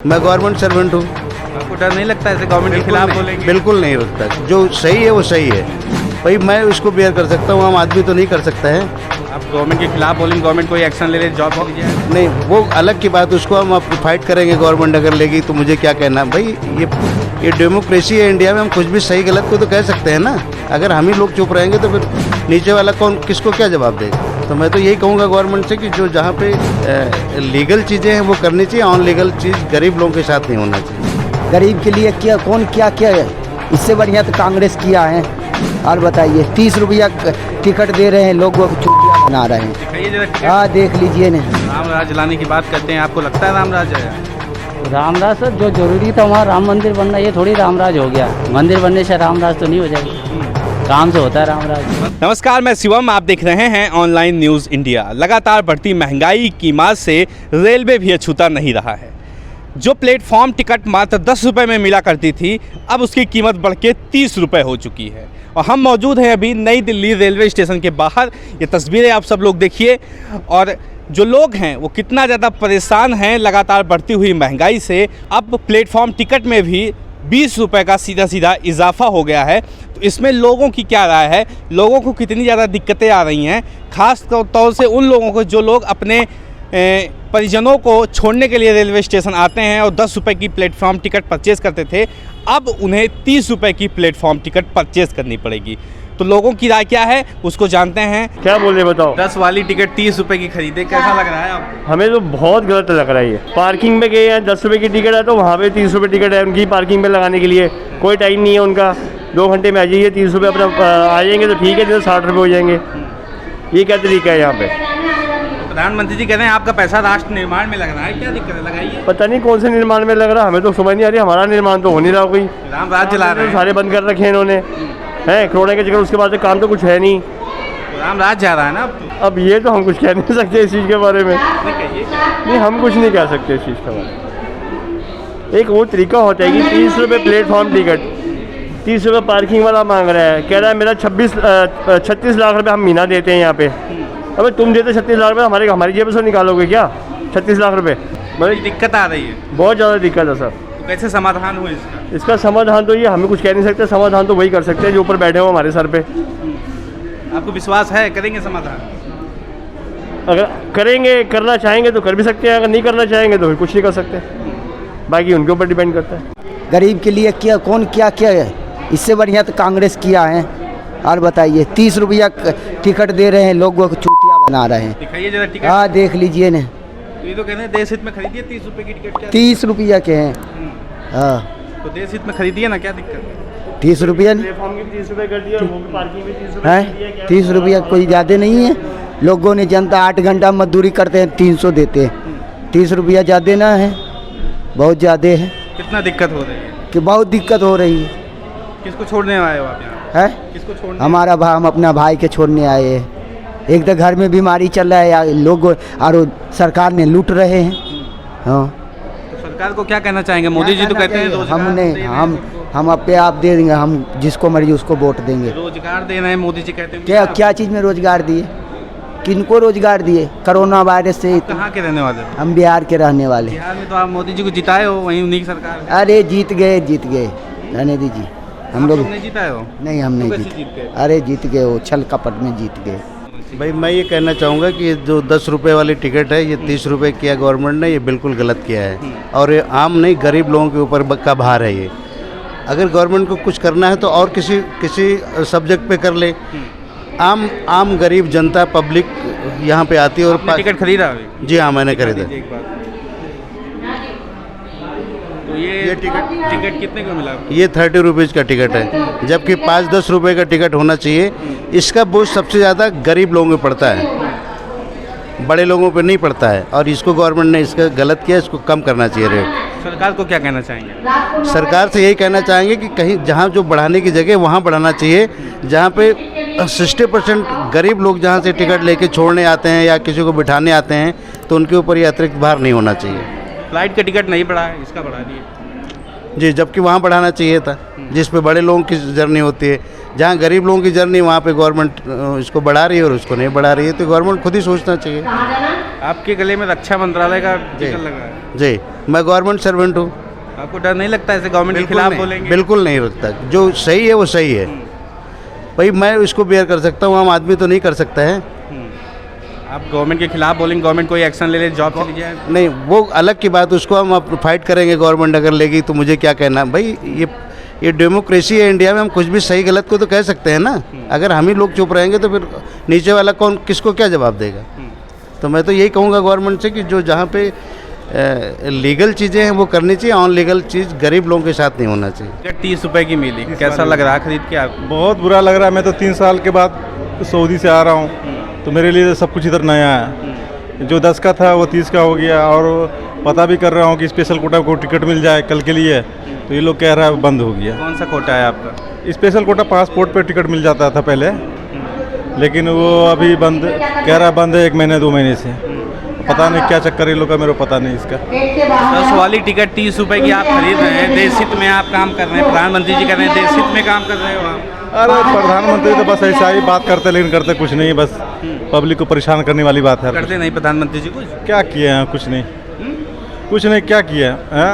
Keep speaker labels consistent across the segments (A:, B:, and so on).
A: मैं government servant हूँ।
B: आपको डर नहीं लगता ऐसे गवर्नमेंट के खिलाफ बोलेंगे?
A: बिल्कुल नहीं होता, जो सही है वो सही है भाई। मैं उसको बेयर कर सकता हूँ, आम आदमी तो नहीं कर सकता है।
B: आप गवर्नमेंट के खिलाफ बोलेंगे, गवर्नमेंट कोई एक्शन ले ले, जॉब दीजिए?
A: नहीं, वो अलग की बात, उसको हम फाइट करेंगे। गवर्नमेंट अगर लेगी तो मुझे क्या कहना भाई। ये डेमोक्रेसी है इंडिया में, हम कुछ भी सही गलत को तो कह सकते हैं ना। अगर हम ही लोग चुप रहेंगे तो फिर नीचे वाला कौन किसको क्या जवाब देगा। तो मैं तो यही कहूँगा गवर्नमेंट से कि जो जहाँ पे लीगल चीज़ें हैं वो करनी चाहिए, ऑन लीगल चीज़ गरीब लोगों के साथ नहीं होना चाहिए।
C: गरीब के लिए क्या कौन क्या क्या है, इससे बढ़िया तो कांग्रेस किया है। और बताइए 30 रुपया टिकट दे रहे हैं, लोगों को चूतिया बना रहे हैं। हाँ देख लीजिए ना।
B: राम राज लाने की बात करते हैं, आपको लगता है राम राज है?
D: रामराज सर, जो जरूरी था वहाँ राम मंदिर बनना, ये थोड़ी रामराज हो गया। मंदिर बनने से रामराज तो नहीं हो जाएगा, काम से होता है रामराज।
B: नमस्कार, मैं शिवम, आप देख रहे हैं ऑनलाइन न्यूज़ इंडिया। लगातार बढ़ती महंगाई की मार से रेलवे भी अछूता नहीं रहा है। जो प्लेटफॉर्म टिकट मात्र 10 रुपये में मिला करती थी, अब उसकी कीमत बढ़ के 30 रुपये हो चुकी है। और हम मौजूद हैं अभी नई दिल्ली रेलवे स्टेशन के बाहर। ये तस्वीरें आप सब लोग देखिए, और जो लोग हैं वो कितना ज़्यादा परेशान हैं लगातार बढ़ती हुई महंगाई से। अब प्लेटफॉर्म टिकट में भी 20 रुपये का सीधा सीधा इजाफा हो गया है। तो इसमें लोगों की क्या राय है, लोगों को कितनी ज़्यादा दिक्कतें आ रही हैं, ख़ास तौर से उन लोगों को जो लोग अपने परिजनों को छोड़ने के लिए रेलवे स्टेशन आते हैं और 10 रुपये की प्लेटफॉर्म टिकट परचेज़ करते थे, अब उन्हें 30 रुपये की प्लेटफॉर्म टिकट परचेज़ करनी पड़ेगी। तो लोगों की राय क्या है उसको जानते हैं।
E: क्या बोले बताओ।
B: 10 वाली टिकट 30 रुपये की खरीदे, कैसा लग रहा है आपको?
E: हमें तो बहुत गलत लग रहा है ये। पार्किंग में गए हैं, 10 रुपये की टिकट है तो वहाँ पे 30 रुपये टिकट है उनकी पार्किंग में लगाने के लिए। कोई टाइम नहीं है उनका, 2 घंटे में आ जाइए, 30 रुपये अपना आ जाएंगे तो ठीक है, नहीं तो 60 रुपये हो जाएंगे। ये क्या तरीका है यहाँ पे?
B: प्रधानमंत्री जी कह रहे हैं आपका पैसा राष्ट्र निर्माण में लग रहा है, क्या दिक्कत है? लगाइए।
E: पता नहीं कौन से निर्माण में लग रहा, हमें तो समझ नहीं आ रही। हमारा निर्माण तो हो नहीं रहा कोई।
B: राम राज चला रहे हैं,
E: सारे बंद कर रखे हैं इन्होंने, हैं कोरोना के चक्कर। उसके बाद से काम तो कुछ है नहीं,
B: राम राज जा रहा है ना अब तो।
E: अब ये तो हम कुछ कह नहीं सकते इस चीज़ के बारे में। नहीं, हम कुछ नहीं कह सकते इस चीज़ के बारे में। एक वो तरीका होता है कि 30 रुपये प्लेटफॉर्म टिकट, 30 रुपये पार्किंग वाला मांग रहा है, कह रहा है मेरा 36 लाख रुपये हम महीना देते हैं यहाँ पे। अबे तुम देते 36 लाख रुपये, हमारी जेब से निकालोगे क्या 36 लाख रुपये?
B: बड़ी दिक्कत आ रही है,
E: बहुत ज़्यादा दिक्कत है सर।
B: तो कैसे समाधान हो
E: इसका समाधान तो ये हमें कुछ कह नहीं सकते। समाधान तो वही कर सकते हैं जो ऊपर बैठे हो हमारे सर पे।
B: आपको विश्वास है करेंगे समाधान?
E: अगर करेंगे, करना चाहेंगे तो कर भी सकते हैं, अगर नहीं करना चाहेंगे तो फिर कुछ नहीं कर सकते। बाकी उनके ऊपर डिपेंड करता है।
C: गरीब के लिए क्या कौन क्या क्या है, इससे बढ़िया तो कांग्रेस किया है। और बताइए 30 रुपया टिकट दे रहे हैं, लोगों को चूतिया बना रहे हैं।
B: दिखाइए जरा टिकट।
C: हाँ देख लीजिए ना।
B: ये तो कहते हैं देश हित में खरीदिए 30 रुपये की टिकट। क्या
C: 30 रुपया के हैं? हाँ
B: तो देश हित में खरीदिए ना, क्या दिक्कत है?
C: 30 रुपया
E: प्लेटफॉर्म की 30 रुपये कर दिया और वो भी पार्किंग में 30 रुपये
C: है। 30 रुपया कोई ज़्यादा नहीं है। लोगों ने, जनता 8 घंटा मजदूरी करते हैं, 300 देते हैं। 30 रुपया ज़्यादा ना है, बहुत ज़्यादा है।
B: कितना दिक्कत हो रही है?
C: कि बहुत दिक्कत हो रही है।
B: किसको छोड़ने आए हो आप यहाँ?
C: है
B: किसको छोड़ने?
C: हमारा भाई, हम अपना भाई के छोड़ने आए हैं। एक तो घर में बीमारी चल रहा है या लोग, और सरकार ने लूट रहे हैं। हाँ
B: तो सरकार को क्या कहना चाहेंगे? मोदी जी तो कहते हैं रोजगार
C: हमने
B: दे रहे हैं
C: हम अपने आप दे देंगे, हम जिसको मर्जी उसको वोट देंगे।
B: रोजगार दे रहे हैं मोदी जी कहते हैं।
C: क्या क्या चीज़ में रोजगार दिए, किनको रोजगार दिए? कोरोना वायरस से।
B: कहाँ के रहने वाले हो?
C: हम बिहार के रहने वाले।
B: बिहार में तो आप मोदी जी को जिताए हो, वहीं उन्हीं की सरकार है।
C: अरे जीत गए रहने दीजिए। हम लोग
B: नहीं जिताए हो?
C: नहीं, हम नहीं
B: कैसे
C: जीते।
B: जीत गए?
C: अरे जीत गए, वो छल कपट में जीत गए।
A: भाई मैं ये कहना चाहूँगा कि जो 10 रुपये वाली टिकट है, ये 30 रुपये किया गवर्नमेंट ने, ये बिल्कुल गलत किया है। और ये आम नहीं, गरीब लोगों के ऊपर का भार है ये। अगर गवर्नमेंट को कुछ करना है तो और किसी सब्जेक्ट पे कर ले। आम गरीब जनता, पब्लिक यहाँ पे आती है। और
B: टिकट खरीदा अभी?
A: जी हाँ, मैंने खरीदा।
B: एक बार तो ये टिकट कितने का मिला?
A: ये 30 रुपीज़ का टिकट है, जबकि 5-10 रुपये का टिकट होना चाहिए। इसका बोझ सबसे ज़्यादा गरीब लोगों पे पड़ता है, बड़े लोगों पे नहीं पड़ता है। और इसको गवर्नमेंट ने इसका गलत किया, इसको कम करना चाहिए रेट।
B: सरकार को क्या कहना चाहेंगे?
A: सरकार से यही कहना चाहेंगे कि कहीं जहाँ जो बढ़ाने की जगह वहाँ बढ़ाना चाहिए। जहाँ पे 60% गरीब लोग जहाँ से टिकट लेके छोड़ने आते हैं या किसी को बिठाने आते हैं, तो उनके ऊपर ये अतिरिक्त भार नहीं होना चाहिए।
B: फ्लाइट का टिकट नहीं बढ़ा है, इसका बढ़ा दिए।
A: जी, जबकि वहाँ बढ़ाना चाहिए था, जिस पे बड़े लोगों की जर्नी होती है। जहाँ गरीब लोगों की जर्नी, वहाँ पे गवर्नमेंट इसको बढ़ा रही है और उसको नहीं बढ़ा रही है, तो गवर्नमेंट खुद ही सोचना चाहिए।
B: आपके गले में रक्षा मंत्रालय का टिकट लगा है।
A: जी, मैं गवर्नमेंट सर्वेंट हूँ।
B: आपको डर नहीं लगता ऐसे गवर्नमेंट के खिलाफ बोलेंगे?
A: बिल्कुल नहीं लगता, जो सही है वो सही है भाई। मैं इसको बेयर कर सकता हूँ, आम आदमी तो नहीं कर सकता है।
B: आप गवर्नमेंट के खिलाफ बोलेंगे, गवर्नमेंट कोई एक्शन ले ले, जॉब चली जाए?
A: नहीं, वो अलग की बात, उसको हम फाइट करेंगे। गवर्नमेंट अगर लेगी तो मुझे क्या कहना भाई। ये डेमोक्रेसी है इंडिया में, हम कुछ भी सही गलत को तो कह सकते हैं ना। अगर हम ही लोग चुप रहेंगे तो फिर नीचे वाला कौन किसको क्या जवाब देगा। तो मैं तो यही कहूँगा गवर्नमेंट से कि जो जहाँ पे लीगल चीज़ें हैं वो करनी चाहिए, ऑन लीगल चीज़ गरीब लोगों के साथ नहीं होना चाहिए।
B: 30 रुपए की मिली, कैसा लग रहा है खरीद के आपको?
F: बहुत बुरा लग रहा है। मैं तो 3 साल के बाद सऊदी से आ रहा हूँ, तो मेरे लिए सब कुछ इधर नया है। जो 10 का था वो 30 का हो गया। और पता भी कर रहा हूँ कि स्पेशल कोटा को टिकट मिल जाए कल के लिए, तो ये लोग कह रहा है बंद हो गया।
B: कौन सा कोटा है आपका?
F: स्पेशल कोटा पासपोर्ट पे टिकट मिल जाता था पहले, लेकिन वो अभी बंद कह रहा है, बंद है 1 महीने 2 महीने से। पता नहीं क्या चक्कर है लोग का, मेरे को पता नहीं इसका।
B: 10 वाली टिकट 30 रुपए की आप खरीद रहे हैं, देश हित में आप काम कर रहे हैं, प्रधानमंत्री जी कर रहे हैं, देश हित में काम कर रहे हो आप।
F: अरे प्रधानमंत्री तो बस ऐसा ही बात करते, लेकिन करते कुछ नहीं, बस पब्लिक को परेशान करने वाली बात है।
B: करते नहीं प्रधानमंत्री जी कुछ?
F: क्या किए हैं? कुछ नहीं, कुछ नहीं। क्या किया है?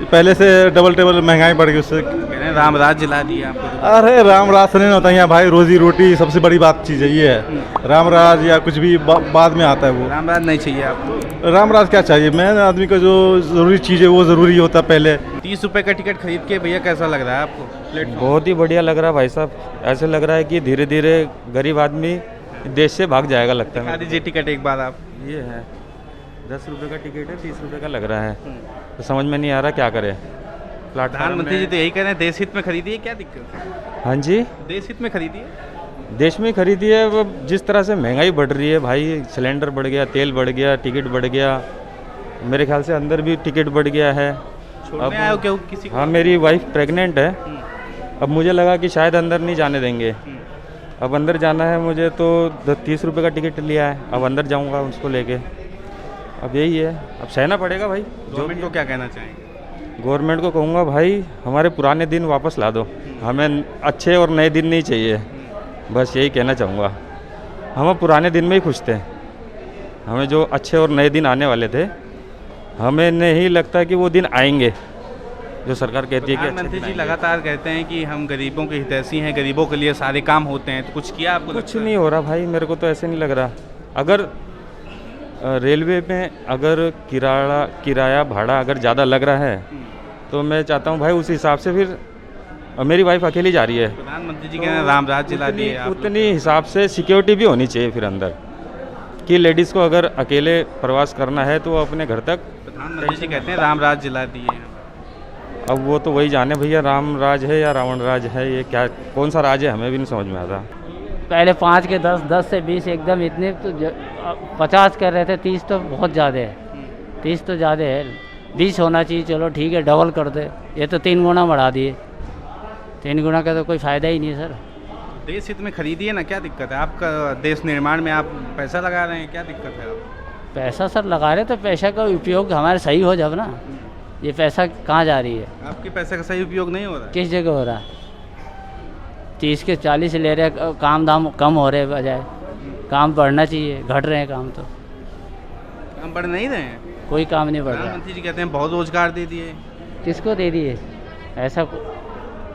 F: पहले से डबल महंगाई बढ़ गई, उससे
B: राम राज जिला दिया आपको।
F: अरे राम राज से नहीं होता यहाँ भाई, रोजी रोटी सबसे बड़ी बात चीज़ है ये है। राम राज या कुछ भी बाद में आता है। वो
B: राम राज नहीं चाहिए आपको?
F: राम राज क्या चाहिए? मैं आदमी को जो ज़रूरी चीज़ है वो ज़रूरी होता पहले।
B: 30 रुपए का टिकट खरीद के भैया कैसा लग रहा है आपको? प्लेटफॉर्म
G: बहुत ही बढ़िया लग रहा है भाई साहब। ऐसे लग रहा है कि धीरे धीरे गरीब आदमी देश से भाग जाएगा, लगता है।
B: दिखा दीजिए टिकट एक बार आप।
G: ये है 10 रुपये का टिकट है, 30 रुपये का लग रहा है, तो समझ में नहीं आ रहा क्या करें।
B: प्रधानमंत्री जी तो यही कह रहे हैं देश हित में खरीदिए, क्या दिक्कत है?
G: हाँ जी,
B: देश हित में खरीदिए।
G: देश में खरीदी है। वो जिस तरह से महंगाई बढ़ रही है भाई, सिलेंडर बढ़ गया, तेल बढ़ गया, टिकट बढ़ गया, मेरे ख्याल से अंदर भी टिकट बढ़ गया है।
B: छोड़ने आए हो क्या किसी को?
G: हाँ, मेरी वाइफ प्रेग्नेंट है। अब मुझे लगा कि शायद अंदर नहीं जाने देंगे। अब अंदर जाना है मुझे, तो 30 रुपये का टिकट लिया है। अब अंदर जाऊंगा उसको लेके। अब यही है, अब सहना पड़ेगा भाई।
B: गवर्नमेंट को क्या कहना चाहेंगे?
G: गवर्नमेंट को कहूँगा भाई हमारे पुराने दिन वापस ला दो, हमें अच्छे और नए दिन नहीं चाहिए। बस यही कहना चाहूँगा। हम पुराने दिन में ही खुश थे। हमें जो अच्छे और नए दिन आने वाले थे, हमें नहीं लगता कि वो दिन आएंगे जो सरकार कहती है कि
B: प्रधानमंत्री जी लगातार कहते हैं कि हम गरीबों के हितैषी हैं, गरीबों के लिए सारे काम होते हैं, तो कुछ किया आपको?
G: कुछ नहीं हो रहा भाई, मेरे को तो ऐसे नहीं लग रहा। अगर रेलवे में अगर किराया भाड़ा अगर ज़्यादा लग रहा है, तो मैं चाहता हूँ भाई उस हिसाब से फिर मेरी वाइफ अकेली जा रही है।
B: प्रधानमंत्री जी कह रहे हैं राम राज जिला दिए आप लोग।
G: उतनी हिसाब से सिक्योरिटी भी होनी चाहिए फिर अंदर, कि लेडीज़ को अगर अकेले प्रवास करना है तो वो अपने घर तक।
B: प्रधानमंत्री जी कहते हैं राम राज जिला दिए हैं।
G: अब वो तो वही जाने भैया, राम राज है या रावण राज है, ये क्या कौन सा राज है हमें भी नहीं समझ में आता।
D: पहले 5 के 10, 10 से 20 एकदम इतने, तो 50 कर रहे थे। 30 तो बहुत ज़्यादा है, 30 तो ज़्यादा है। 20 होना चाहिए, चलो ठीक है, डबल कर दे। ये तो 3 गुना बढ़ा दिए। 3 गुना का तो कोई फ़ायदा ही नहीं है सर।
B: देश हित में खरीदिए ना, क्या दिक्कत है? आपका देश निर्माण में आप पैसा लगा रहे हैं, क्या दिक्कत है? आप
D: पैसा सर लगा रहे तो पैसा का उपयोग हमारे सही हो जाए ना। ये पैसा कहाँ जा रही है?
B: आपके पैसे का सही उपयोग नहीं हो रहा है।
D: किस जगह हो रहा है? 30 के 40 ले रहे, काम दाम कम हो रहे बजाय। काम बढ़ना चाहिए, घट रहे हैं काम। तो
B: काम बढ़ नहीं रहे हैं,
D: कोई काम नहीं बढ़ रहा।
B: प्रधानमंत्री जी कहते हैं बहुत रोजगार दे दिए।
D: किसको दे दिए? ऐसा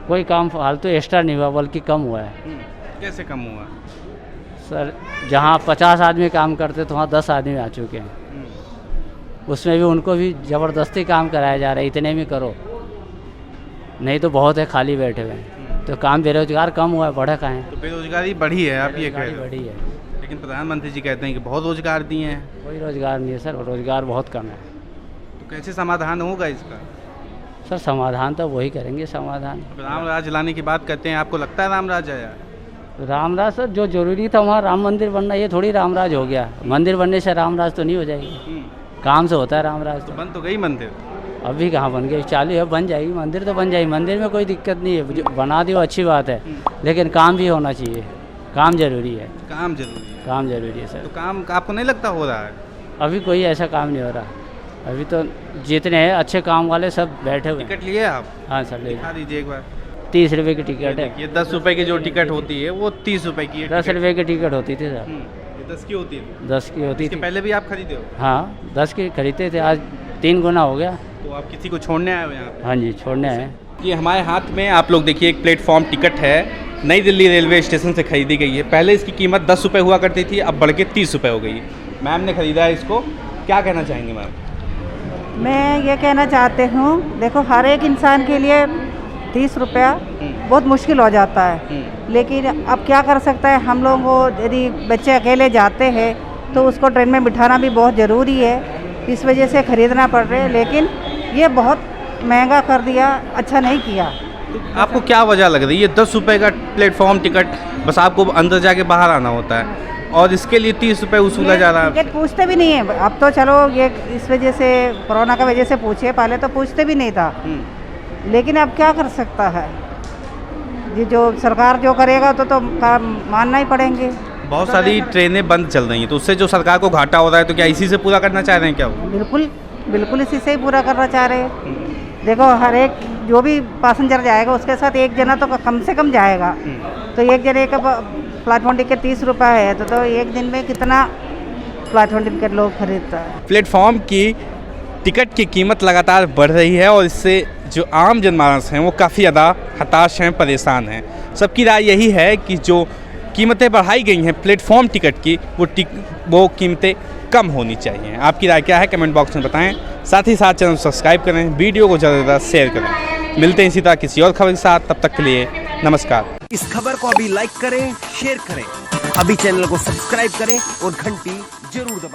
D: कोई काम फालतू एक्स्ट्रा नहीं हुआ, बल्कि कम हुआ है।
B: कैसे कम हुआ?
D: सर जहाँ 50 आदमी काम करते तो वहाँ 10 आदमी आ चुके हैं। उसमें भी उनको भी ज़बरदस्ती काम कराया जा रहा है, इतने में करो, नहीं तो बहुत है खाली बैठे हुए हैं। तो काम बेरोजगार कम हुआ है, बढ़ा कहाँ है?
B: तो बेरोजगारी बढ़ी है, आप ये कह रहे हो।
D: बढ़ी है,
B: लेकिन प्रधानमंत्री जी कहते हैं कि बहुत रोजगार दिए हैं।
D: कोई रोजगार नहीं है सर, रोजगार बहुत कम है।
B: तो कैसे समाधान होगा इसका?
D: सर समाधान तो वही करेंगे समाधान।
B: राम राज लाने की बात करते हैं, आपको लगता है राम राज आया?
D: रामराज सर जो जरूरी था वहाँ राम मंदिर बनना, ये थोड़ी रामराज हो गया। मंदिर बनने से रामराज तो नहीं हो जाएगी, काम से होता है रामराज।
B: तो बन तो गई मंदिर,
D: अभी कहाँ बन गई? चालू है, बन जाएगी मंदिर, तो बन जाएगी। मंदिर में कोई दिक्कत नहीं है, जो बना दियो अच्छी बात है, लेकिन काम भी होना चाहिए। काम जरूरी है,
B: काम जरूरी है।
D: काम जरूरी है सर।
B: तो काम आपको नहीं लगता हो रहा है?
D: अभी कोई ऐसा काम नहीं हो रहा। अभी तो जितने हैं अच्छे काम वाले सब बैठे हुए हैं।
B: टिकट लिए आप?
D: हाँ सर ले
B: दिखा दीजिए एक बार।
D: 30 रुपये की टिकट है।
B: ये 10 रुपए की जो टिकट होती है वो 30 रुपए की है।
D: 10 रुपये की टिकट होती थी सर।
B: ये 10 की होती है।
D: 10 की होती
B: इसके
D: थी।
B: पहले भी आप खरीदे हो?
D: हाँ 10 की खरीदते थे, आज 3 गुना हो गया।
B: तो आप किसी को छोड़ने आए हो यहाँ पे?
D: हाँ जी छोड़ने आए।
B: ये हमारे हाथ में आप लोग देखिए एक प्लेटफॉर्म टिकट है, नई दिल्ली रेलवे स्टेशन से खरीदी गई है। पहले इसकी कीमत 10 रुपये हुआ करती थी, अब बढ़ के 30 रुपये हो गई है। मैम ने खरीदा है इसको, क्या कहना चाहेंगे मैम?
H: मैं ये कहना चाहती हूँ, देखो हर एक इंसान के लिए 30 रुपया बहुत मुश्किल हो जाता है, लेकिन अब क्या कर सकता है। हम लोग को यदि बच्चे अकेले जाते हैं तो उसको ट्रेन में बिठाना भी बहुत ज़रूरी है, इस वजह से ख़रीदना पड़ रहा है। लेकिन ये बहुत महंगा कर दिया, अच्छा नहीं किया।
B: आपको क्या वजह लग रही है? 10 रुपये का प्लेटफॉर्म टिकट, बस आपको अंदर जाके बाहर आना होता है और इसके लिए 30 रुपये वसूला जा रहा है।
H: टिकट पूछते भी नहीं है अब तो। चलो ये इस वजह से, कोरोना की वजह से पूछे, पहले तो पूछते भी नहीं था। लेकिन अब क्या कर सकता है, ये जो सरकार जो करेगा तो मानना ही पड़ेंगे।
B: बहुत सारी ट्रेनें बंद चल रही हैं, तो उससे जो सरकार को घाटा हो रहा है, तो क्या इसी से पूरा करना चाह रहे हैं क्या वो?
H: बिल्कुल बिल्कुल इसी से ही पूरा करना चाह रहे हैं। देखो हर एक जो भी पैसेंजर जाएगा उसके साथ एक जना तो कम से कम जाएगा, तो एक जने का प्लेटफॉर्म टिकट 30 रुपये है, तो एक दिन में कितना प्लेटफॉर्म टिकट लोग खरीदता है।
B: प्लेटफॉर्म की टिकट की कीमत लगातार बढ़ रही है और इससे जो आम जनमानस हैं वो काफ़ी ज़्यादा हताश हैं, परेशान हैं। सबकी राय यही है कि जो कीमतें बढ़ाई गई हैं प्लेटफॉर्म टिकट की, वो कीमतें कम होनी चाहिए। आपकी राय क्या है कमेंट बॉक्स में बताएं। साथ ही साथ चैनल सब्सक्राइब करें, वीडियो को ज़्यादा से ज़्यादा शेयर करें। मिलते हैं इसी तरह किसी और खबर के साथ, तब तक के लिए नमस्कार।
I: इस खबर को अभी लाइक करें, शेयर करें, अभी चैनल को सब्सक्राइब करें और घंटी जरूर दबाएं।